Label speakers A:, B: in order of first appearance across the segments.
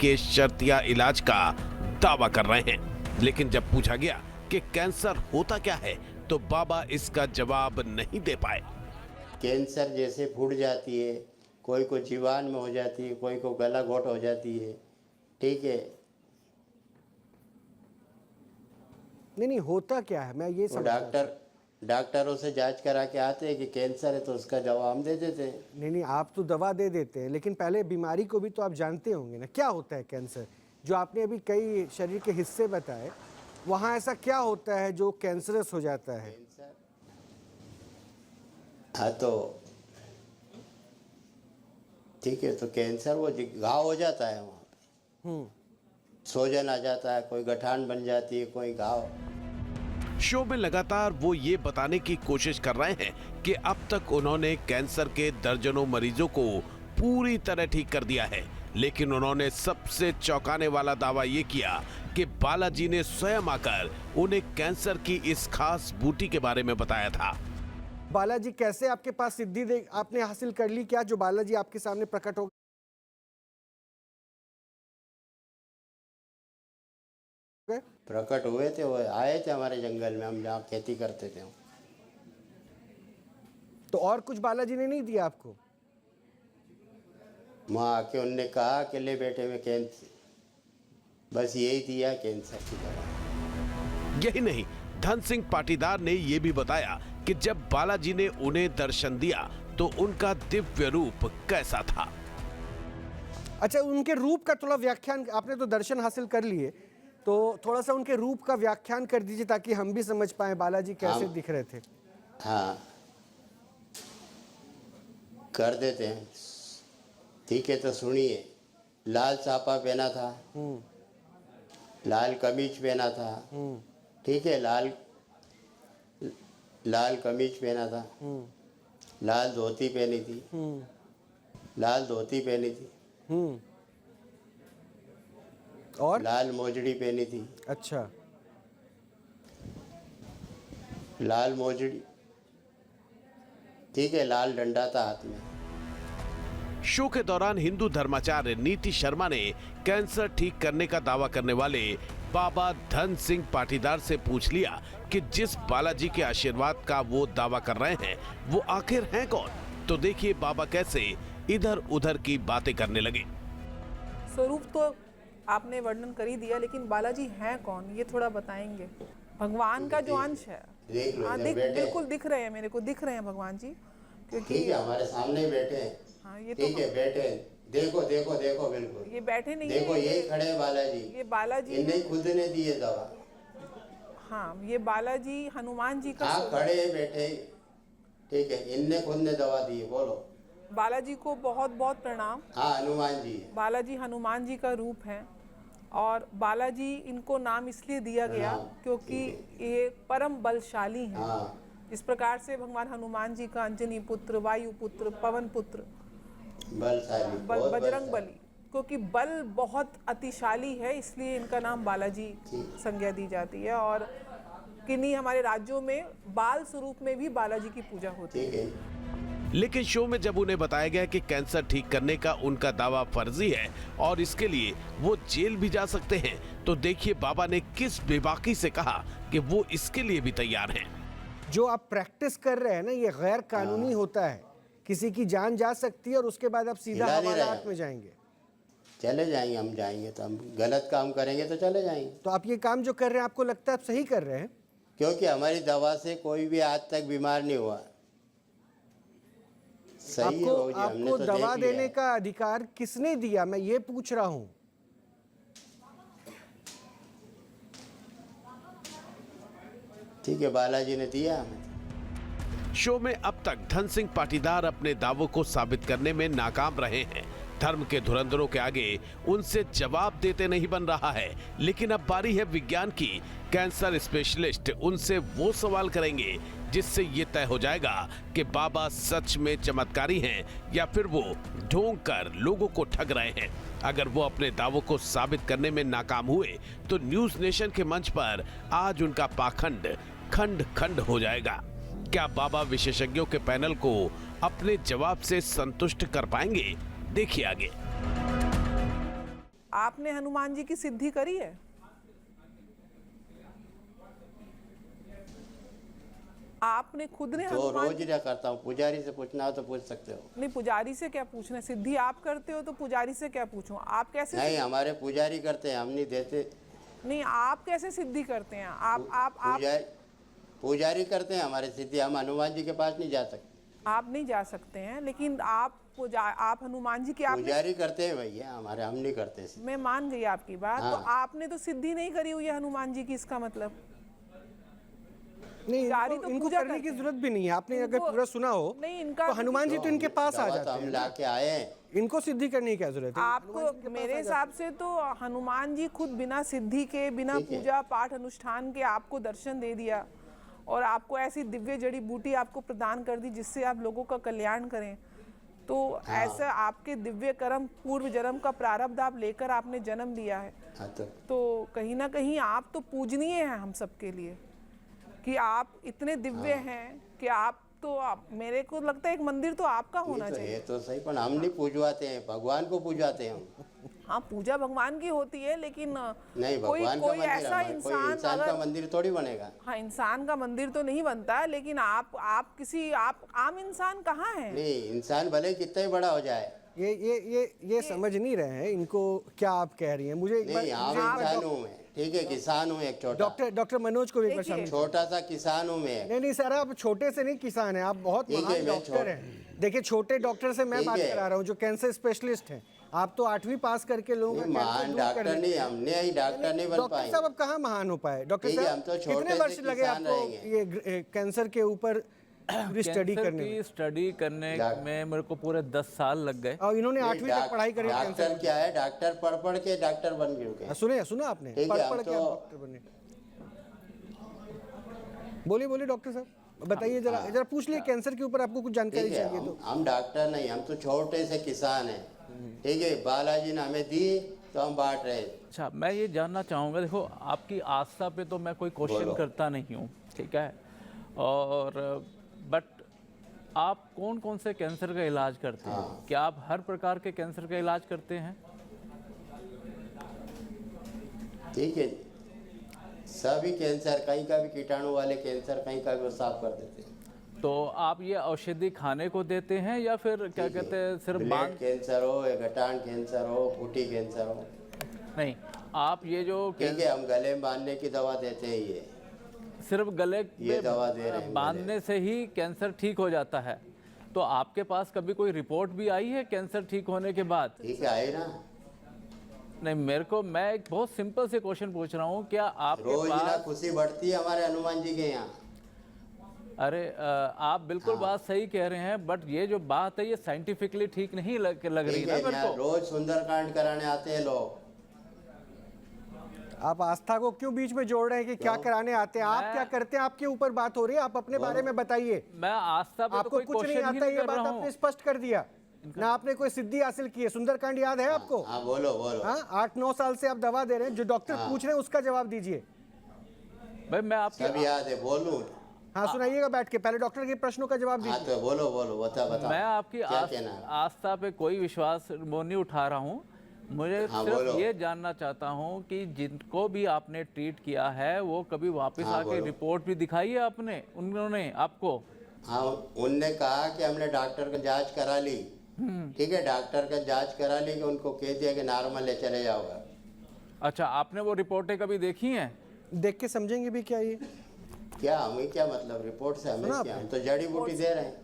A: के शर्तिया इलाज का दावा कर रहे हैं। लेकिन जब पूछा गया कि कैंसर होता क्या है तो बाबा इसका जवाब नहीं दे पाए।
B: कैंसर जैसे फूट जाती है, कोई को जीवान में हो जाती है, कोई को गला घोट हो जाती है, ठीक है।
C: नहीं होता क्या है, मैं ये
B: वो
C: समझ
B: डॉक्टरों से जांच करा के आते हैं कि कैंसर है तो उसका जवाब हम दे देते हैं।
C: नहीं आप तो दवा दे देते हैं, लेकिन पहले बीमारी को भी तो आप जानते होंगे ना, क्या होता है कैंसर। जो आपने अभी कई शरीर के हिस्से बताए, वहाँ ऐसा क्या होता है जो कैंसरस हो जाता है?
B: कैंसर, हाँ तो ठीक है, तो कैंसर वो घाव हो जाता है वहाँ पे, सोजन आ जाता है, कोई गठान बन जाती है, कोई घाव।
A: शो में लगातार वो ये बताने की कोशिश कर रहे हैं कि अब तक उन्होंने कैंसर के दर्जनों मरीजों को पूरी तरह ठीक कर दिया है, लेकिन उन्होंने सबसे चौंकाने वाला दावा ये किया कि बालाजी ने स्वयं आकर उन्हें कैंसर की इस खास बूटी के बारे में बताया था।
C: बालाजी कैसे आपके पास सिद्धि आपने हासिल कर ली क्या, जो बालाजी आपके सामने प्रकट हो?
B: प्रकट हुए थे, वो आए थे हमारे जंगल में, हम जहाँ खेती करते थे।
C: तो और कुछ बालाजी ने नहीं दिया आपको?
B: वहाँ आके उनने कहा कि ले बेटे में कैंसर, बस यही दिया कैंसर की दवा।
A: यही नहीं, धन सिंह पाटीदार ने यह भी बताया कि जब बालाजी ने उन्हें दर्शन दिया तो उनका दिव्य रूप कैसा था।
C: अच्छा, उनके रूप का थोड़ा व्याख्यान, आपने तो दर्शन हासिल कर लिए, तो थोड़ा सा उनके रूप का व्याख्यान कर दीजिए ताकि हम भी समझ पाए बालाजी कैसे दिख रहे थे।
B: हाँ कर देते हैं, ठीक है। तो सुनिए, लाल सापा पहना था, लाल कमीज पहना था, ठीक है, लाल कमीज पहना था, लाल धोती पहनी थी, लाल धोती पहनी थी,
C: और
B: लाल मोजड़ी पहनी थी।
C: अच्छा,
B: लाल मोजड़ी, ठीक है, लाल डंडा था हाथ में।
A: शो के दौरान हिंदू धर्माचार्य नीति शर्मा ने कैंसर ठीक करने का दावा करने वाले बाबा धन सिंह पाटीदार से पूछ लिया कि जिस बालाजी के आशीर्वाद का वो दावा कर रहे हैं वो आखिर हैं कौन। तो देखिए बाबा कैसे इधर उधर की बातें करने लगे।
D: स्वरूप तो आपने वर्णन कर ही दिया, लेकिन बालाजी हैं कौन ये थोड़ा बताएंगे? भगवान का जो अंश है, हाँ बिल्कुल दिख रहे हैं, मेरे को दिख रहे हैं भगवान जी, क्योंकि
B: ठीक है हमारे सामने ही बैठे हैं।
D: हाँ ये
B: ठीक
D: तो
B: है, बैठे, देखो देखो देखो, बिल्कुल
D: ये बैठे नहीं
B: देखो,
D: है,
B: यही खड़े हैं बालाजी।
D: ये बालाजी
B: इन्हें खुद ने दिए दवा।
D: हाँ ये बालाजी हनुमान जी का
B: हाँ खड़े हैं, बैठे, ठीक है, इनने खुद ने दवा दी है। बोलो।
D: बालाजी को बहुत बहुत प्रणाम।
B: हाँ हनुमान जी,
D: बालाजी हनुमान जी का रूप है, और बालाजी इनको नाम इसलिए दिया गया क्योंकि ये परम बलशाली हैं।
B: हाँ
D: इस प्रकार से भगवान हनुमान जी का अंजनी पुत्र, वायु पुत्र, पवन पुत्र,
B: बलशाली,
D: बजरंग बली, क्योंकि बल बहुत अतिशाली है, इसलिए इनका नाम बालाजी संज्ञा दी जाती है। और किन्हीं हमारे राज्यों में बाल स्वरूप में भी बालाजी की पूजा होती है।
A: लेकिन शो में जब उन्हें बताया गया कि कैंसर ठीक करने का उनका दावा फर्जी है और इसके लिए वो जेल भी जा सकते हैं, तो देखिए बाबा ने किस बेबाकी से कहा कि वो इसके लिए भी तैयार हैं।
C: जो आप प्रैक्टिस कर रहे हैं ना, ये गैर कानूनी होता है, किसी की जान जा सकती है और उसके बाद आप सीधा हवालात में जाएंगे।
B: चले जाएंगे, हम जाएंगे तो हम गलत काम करेंगे तो चले जाएंगे।
C: तो आप ये काम जो कर रहे हैं आपको लगता है आप सही कर रहे हैं?
B: क्योंकि हमारी दवा से कोई भी आज तक बीमार नहीं हुआ। सही है बाबूजी, हमने
C: आपको
B: तो
C: दवा
B: देख लिया
C: देने का अधिकार किसने दिया, मैं ये पूछ रहा हूं।
B: ठीक है, बालाजी ने दिया हमें।
A: शो में अब तक धन सिंह पाटीदार अपने दावों को साबित करने में नाकाम रहे हैं। धर्म के धुरंधरों के आगे उनसे जवाब देते नहीं बन रहा है। लेकिन अब बारी है विज्ञान की। कैंसर स्पेशलिस्ट उनसे वो सवाल करेंगे जिससे ये तय हो जाएगा कि बाबा सच में चमत्कारी हैं या फिर वो ढोंग कर लोगों को ठग रहे हैं। अगर वो अपने दावों को साबित करने में नाकाम हुए तो न्यूज नेशन के मंच पर आज उनका पाखंड खंड खंड हो जाएगा। क्या बाबा विशेषज्ञों के पैनल को अपने जवाब से संतुष्ट कर पाएंगे? देखिए आगे।
D: आपने हनुमान जी की सिद्धि करी है? आपने खुद ने
B: तो
D: हनुमान
B: रोज ही करता हूँ, पुजारी से पूछना हो तो पूछ सकते हो।
D: नहीं, पुजारी से क्या पूछना? सिद्धि आप करते हो तो पुजारी से क्या पूछूं? आप कैसे
B: नहीं, हमारे पुजारी करते हैं, हम नहीं देते।
D: नहीं, आप कैसे सिद्धि करते हैं? आप
B: पुजारी करते हैं हमारे सिद्धि, हम हनुमान जी के पास नहीं जा सकते।
D: आप नहीं जा सकते हैं, लेकिन आप हनुमान जी की आपने,
B: पुजारी करते हैं भैया हमारे, हम नहीं करते सिद्धि।
D: मैं मान गई आपकी बात। तो आपने तो सिद्धि नहीं करी हुई है हनुमान जी की, इसका मतलब
C: नहीं,
D: पुजारी
C: इनको,
D: तो
C: इनको
D: पूजा
C: करने की
D: करते हैं।
C: जरूरत भी नहीं है। आपने अगर
D: इनको-
C: पूरा सुना हो
D: नहीं, इनका
C: तो हनुमान जी तो इनके पास आ
B: दवा
C: जाते
B: तो हम
C: हैं।
B: ला के आए हैं।
C: इनको सिद्धि करने की क्या जरूरत है?
D: आपको, मेरे हिसाब से तो हनुमान जी खुद बिना सिद्धि के, बिना
B: ठीक है।
D: पूजा पाठ अनुष्ठान के आपको दर्शन दे दिया और आपको ऐसी दिव्य जड़ी बूटी आपको प्रदान कर दी जिससे आप लोगों का कल्याण करें। तो ऐसा आपके दिव्य कर्म, पूर्व जन्म का प्रारब्ध आप लेकर आपने जन्म लिया है।
B: हाँ,
D: तो कहीं ना कहीं आप तो पूजनीय हैं हम सबके लिए, कि आप इतने दिव्य हैं कि मेरे को लगता है एक मंदिर तो आपका होना
B: ये तो
D: चाहिए।
B: है तो सही, पर हम नहीं पूजवाते हैं, भगवान को पूजवाते हैं हम।
D: हाँ, पूजा भगवान की होती है, लेकिन
B: नहीं,
D: कोई
B: भगवान का
D: कोई
B: मंदिर
D: ऐसा
B: हमारा, कोई
D: इंसान
B: इंसान का
D: अगर,
B: मंदिर थोड़ी बनेगा।
D: हाँ, इंसान का मंदिर तो नहीं बनता है, लेकिन आप आम इंसान कहाँ हैं?
B: नहीं, इंसान भले कितना ही बड़ा हो जाए।
C: ये समझ नहीं रहे हैं इनको क्या आप कह रही हैं। मुझे एक बार,
B: नहीं, आम इंसान हूँ मैं, ठीक है, किसान हूँ एक छोटा,
C: डॉक्टर मनोज को भी एक बार
D: देखिए,
C: शामिल।
B: छोटा सा किसान हूँ मैं।
C: नहीं सर, आप छोटे से नहीं किसान हैं, आप बहुत
B: ठीक है,
C: महान
B: मैं
C: डॉक्टर हैं। देखिए, छोटे डॉक्टर से मैं
B: ठीक
C: बात
B: है।
C: करा रहा हूँ जो कैंसर स्पेशलिस्ट हैं। आप तो 8वीं पास करके लोगों का
B: नहीं,
C: कैंसर
B: महान
C: दूर कर
B: डॉक्टर
C: देते
B: नहीं,
C: हैं।
B: हमने ही डॉक्टर नहीं बन
C: डॉक्टर
B: पाए।
C: साहब अब कहाँ महान हो पाए? डॉक्टर
B: ठीक है,
C: साहब
B: हम तो छोटे
C: कितने
B: से
C: वर्ष लगे
B: किसान
C: आपको
B: रहेंगे।
C: ये कैंसर के ऊपर पूरी स्टडी
E: कैंसर
C: करने में?
E: की स्टडी करने में मेरे को पूरे 10 साल लग गए।
C: और इन्होंने 8वीं तक पढ़ाई करी
B: डॉक्टर
C: कैंसर।
B: क्या है, डॉक्टर पढ़ के डॉक्टर बन चुके हैं।
C: सुना आपने?
B: ठीक है,
C: पढ़
B: हम
C: के
B: तो-
C: डॉक्टर बने। बोलिए डॉक्टर साहब, बताइए जरा पूछ लिए कैंसर के ऊपर आपको कुछ जानकारी
B: ठीक है,
C: चाहिए तो।
B: हम डॉक्टर नहीं, हम तो छोटे से किसान हैं। ठीक है, बालाजी ने हमें दी तो हम बांट रहे।
E: अच्छा, मैं ये जानना चाहूँगा, देखो आपकी आस्था पे तो मैं कोई क्वेश्चन
B: बोलो।
E: करता नहीं हूँ, ठीक है, और बट आप कौन कौन से कैंसर का इलाज करते हैं? क्या आप हर प्रकार के कैंसर का इलाज करते हैं?
B: ठीक है, सभी कैंसर, कहीं का भी कीटाणु वाले कैंसर कहीं का भी वो साफ कर देते हैं।
E: तो आप ये औषधि खाने को देते हैं या फिर क्या
B: ठीक है,
E: कहते हैं सिर्फ
B: ब्लड कैंसर हो या गटान कैंसर हो, फूटी कैंसर हो,
E: नहीं, आप ये जो
B: ठीक है, हम गले में बांधने की दवा देते हैं। ये
E: सिर्फ गले
B: ये
E: में
B: दवा दे रहे हैं
E: बांधने से ही कैंसर ठीक हो जाता है। तो आपके पास कभी कोई रिपोर्ट भी आई है कैंसर ठीक होने के बाद?
B: ठीक है, आए ना,
E: नहीं, मैं एक बहुत सिंपल से क्वेश्चन पूछ रहा हूँ, क्या आपके
B: रोज ना
E: पास,
B: खुशी बढ़ती है हमारे हनुमान जी के यहाँ।
E: अरे आप बिल्कुल बात सही कह रहे हैं, बट ये जो बात है ये साइंटिफिकली ठीक नहीं लग रही
B: ठीक
E: ना
B: है,
E: मेरे
B: यहाँ
E: को।
B: रोज सुंदरकांड कराने आते हैं लोग।
C: आप आस्था को क्यों बीच में जोड़ रहे हैं कि क्या कराने आते हैं? आप क्या करते हैं, आपके ऊपर बात हो रही है, आप अपने बारे में बताइए।
E: मैं आस्था पे तो
C: आपको
E: कोई
C: कुछ नहीं
E: क्वेश्चन ही
C: आता,
E: नहीं
C: ये
E: कर
C: बात
E: रहा
C: आपने
E: हूँ।
C: स्पष्ट कर दिया ना। आपने कोई सिद्धि हासिल की है? सुंदरकांड याद है आपको?
B: हाँ, बोलो बोलो।
C: हाँ, 8-9 साल से आप दवा दे रहे हैं, जो डॉक्टर पूछ रहे हैं उसका जवाब दीजिए।
E: भाई मैं
B: सब
E: आपके
B: याद है, बोलूं?
C: हाँ, सुनाइएगा बैठ के, पहले डॉक्टर के प्रश्नों का जवाब
B: हाँ,
C: दीजिए।
B: तो बोलो बताओ।
E: मैं आपकी
B: क्या कहना है?
E: आस्था पे कोई विश्वास वो नहीं उठा रहा हूँ। मुझे
B: हाँ,
E: सिर्फ
B: बोलो।
E: ये जानना चाहता हूँ कि जिनको भी आपने ट्रीट किया है वो कभी वापस
B: हाँ,
E: आके
B: बोलो।
E: रिपोर्ट भी दिखाई है आपने, उन्होंने आपको?
B: हाँ, उनने कहा कि हमने डॉक्टर का जांच करा ली। ठीक है, डॉक्टर का जांच करा ली कि उनको कह दिया कि नॉर्मल है, चले जाओगा।
E: अच्छा, आपने वो रिपोर्टें कभी देखी हैं?
C: देख के समझेंगे भी क्या ये?
B: क्या हमें क्या मतलब रिपोर्ट से, हमें
C: सुना
B: क्या, हम तो जड़ी बूटी दे रहे हैं।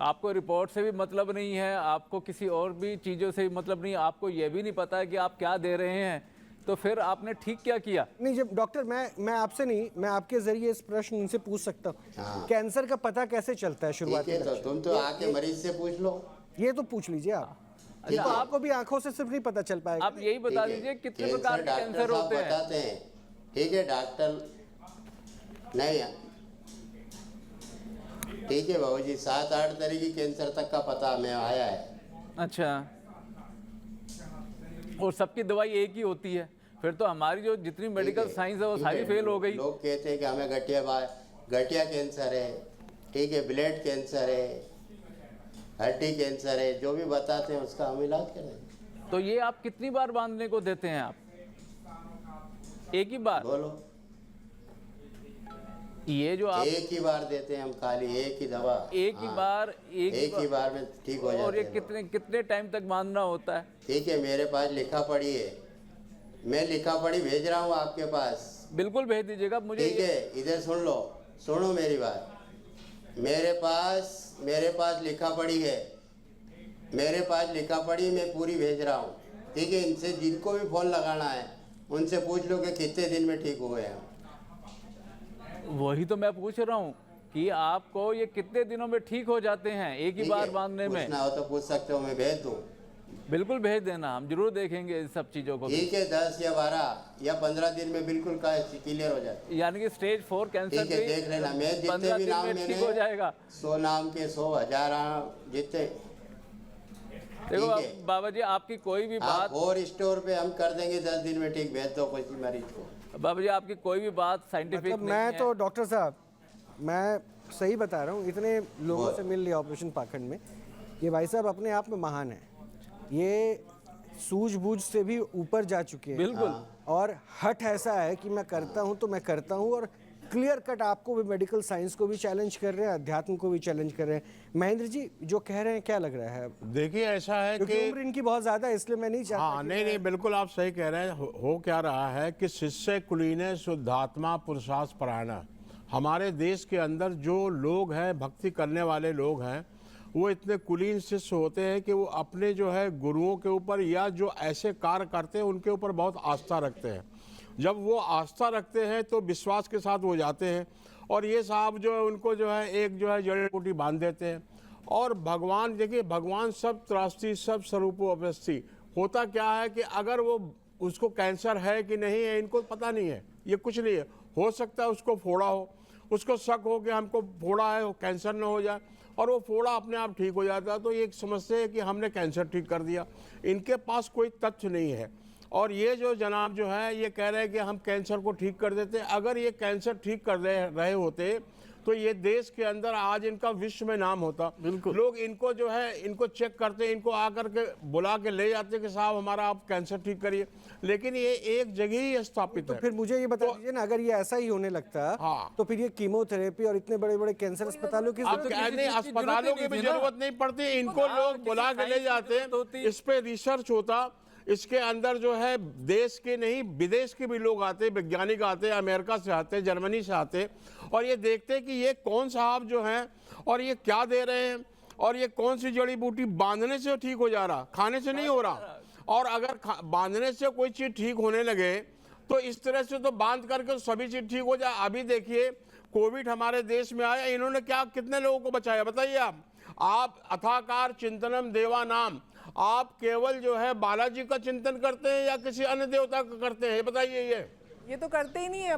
E: आपको रिपोर्ट से भी मतलब नहीं है, आपको किसी और भी चीज़ों से भी मतलब नहीं, आपको ये भी नहीं पता है कि आप क्या दे रहे हैं, तो फिर आपने ठीक क्या किया?
C: नहीं, जब डॉक्टर, मैं आपसे नहीं, मैं आपके जरिए इस प्रश्न इनसे पूछ सकता हूँ।
B: हाँ।
C: कैंसर का पता कैसे चलता है
B: ठीक
C: शुरुआती
B: है, तो
C: लक्षण?
B: तुम तो आके मरीज से पूछ लो।
C: ये तो पूछ लीजिए आप। ये तो आपको भी आंखों से सिर्फ नहीं पता चल पाएगा।
E: आप यही बता
B: ठीक है,
E: दीजिए कितने प्रकार के कैंसर
B: साहब
E: होते हैं?
B: बताते हैं। ठीक है, डॉक्टर नहीं, ठीक है बाबू जी, 7-8 तरह की कैंसर तक का पता हमें आया है।
E: अच्छा, और सबकी दवाई एक ही होती है? फिर तो हमारी जो जितनी मेडिकल साइंस है वो
B: ठीक
E: सारी
B: है,
E: फेल हो गई।
B: लोग कहते हैं कि हमें गठिया कैंसर है, ठीक है, ब्लड कैंसर है, हड्डी कैंसर है, जो भी बताते हैं उसका हम इलाज करें।
E: तो ये आप कितनी बार बांधने को देते हैं आप? एक ही बार?
B: बोलो।
E: ये जो आप
B: एक ही बार देते हैं हम, खाली एक ही दवा।
E: एक ही
B: हाँ,
E: बार
B: एक ही बार में ठीक हो
E: और
B: जाते
E: ये
B: हैं।
E: कितने कितने टाइम तक बांधना होता है?
B: ठीक है, मेरे पास लिखा पड़ी है, मैं लिखा पड़ी भेज रहा हूँ आपके पास।
E: बिल्कुल भेज दीजिएगा मुझे।
B: ठीक है, इधर सुन लो, सुनो मेरी बात। मेरे पास लिखा पड़ी है, मेरे पास लिखा पड़ी, मैं पूरी भेज रहा हूँ। ठीक है, इनसे जिनको भी फोन लगाना है उनसे पूछ लो कि कितने दिन में ठीक हुए हैं।
E: वही तो मैं पूछ रहा हूँ कि आपको ये कितने दिनों में ठीक हो जाते हैं एक ही
B: ठीक
E: बार
B: है,
E: बांधने में?
B: पूछना हो तो पूछ सकते हो, मैं भेज दूँ।
E: बिल्कुल भेज देना, हम जरूर देखेंगे इन सब चीजों को।
B: ठीक है, 10 या 12 या 15 दिन में बिल्कुल क्लियर हो जाते।
E: यानी कि स्टेज 4 कैंसर
B: ठीक है, देख लेना। मैं जितने
E: 15
B: भी
E: दिन
B: नाम
E: में
B: मैंने
E: ठीक हो जाएगा।
B: 100 नाम के 100 हजार जितने।
E: देखो
B: ठीक है।
E: बाबा जी, आपकी कोई भी
B: आप
E: बात,
B: और स्टोर पे हम कर देंगे 10 दिन में ठीक, भेज दो किसी मरीज को।
E: बाबा जी आपकी कोई भी बात साइंटिफिक
C: मतलब
E: नहीं
C: मैं
E: है।
C: तो डॉक्टर साहब, मैं सही बता रहा हूँ, इतने लोगों से मिल लिया ऑपरेशन पाखंड में, ये भाई साहब अपने आप में महान है। ये सूझबूझ से भी ऊपर जा चुके हैं।
E: बिल्कुल।
C: और हट ऐसा है कि मैं करता हूँ तो मैं करता हूँ, और क्लियर कट आपको भी, मेडिकल साइंस को भी चैलेंज कर रहे हैं, अध्यात्म को भी चैलेंज कर रहे हैं। महेंद्र जी जो कह रहे हैं क्या लग रहा है?
F: देखिए ऐसा है
C: क्योंकि
F: कि
C: उम्र इनकी बहुत ज्यादा है, इसलिए मैं नहीं चाहता
F: हाँ,
C: कि
F: नहीं नहीं, बिल्कुल आप सही कह रहे हैं। हो क्या रहा है कि शिष्य कुलीने शुद्धात्मा पुरुषार्थ परायण। हमारे देश के अंदर जो लोग हैं, भक्ति करने वाले लोग हैं, वो इतने कुलीन शिष्य होते हैं कि वो अपने जो है गुरुओं के ऊपर या जो ऐसे कार्य करते हैं उनके ऊपर बहुत आस्था रखते हैं। जब वो आस्था रखते हैं तो विश्वास के साथ वो जाते हैं, और ये साहब जो है उनको जो है एक जो है जड़ी बूटी बांध देते हैं। और भगवान, देखिए भगवान सब त्रास्ती सब स्वरूपो अवस्थी। होता क्या है कि अगर वो उसको कैंसर है कि नहीं है इनको पता नहीं है, ये कुछ नहीं है। हो सकता है उसको फोड़ा हो, उसको शक हो कि हमको फोड़ा है, वो कैंसर न हो जाए, और वो फोड़ा अपने आप ठीक हो जाता है। तो ये एक समस्या है कि हमने कैंसर ठीक कर दिया। इनके पास कोई तथ्य नहीं है। और ये जो जनाब जो है ये कह रहे हैं कि हम कैंसर को ठीक कर देते हैं। अगर ये कैंसर ठीक कर रहे होते तो ये देश के अंदर आज इनका विश्व में नाम होता।
E: बिल्कुल।
F: लोग इनको जो है इनको चेक करते, इनको आकर के बुला के ले जाते कि साहब हमारा आप कैंसर ठीक करिए, लेकिन ये एक जगह ही स्थापित
C: तो
F: है।
C: फिर मुझे ये बता दीजिए ना, अगर ये ऐसा ही होने लगता
F: हाँ।
C: तो फिर ये कीमोथेरेपी और इतने बड़े बड़े कैंसर अस्पतालों की
F: अब
C: जरूरत
F: क्या
E: किसी
F: नहीं,
E: चीज़ की
F: अस्पतालों की
E: जरूरत
F: भी
E: ही नहीं थी ना।
F: जरूरत नहीं पड़ती, इनको
E: हाँ,
F: लोग
E: किसी
F: बुला के ले
E: साइंस की
F: जाते
E: जरूरत होती।
F: हैं, इस पे रिसर्च होता। इसके अंदर जो है देश के नहीं विदेश के भी लोग आते, वैज्ञानिक आते, अमेरिका से आते, जर्मनी से आते, और ये देखते कि ये कौन साहब जो हैं और ये क्या दे रहे हैं, और ये कौन सी जड़ी बूटी बांधने से ठीक हो जा रहा, खाने से नहीं हो रहा। और अगर बांधने से कोई चीज ठीक होने लगे तो इस तरह से तो बांध करके सभी चीज ठीक हो जाए। अभी देखिए कोविड हमारे देश में आया, इन्होंने क्या कितने लोगों को बचाया बताइए आप अथाकार चिंतनम देवा नाम, आप केवल जो है बालाजी का चिंतन करते हैं या किसी अन्य देवता का करते हैं, ये बताइए।
D: ये तो करते ही नहीं है,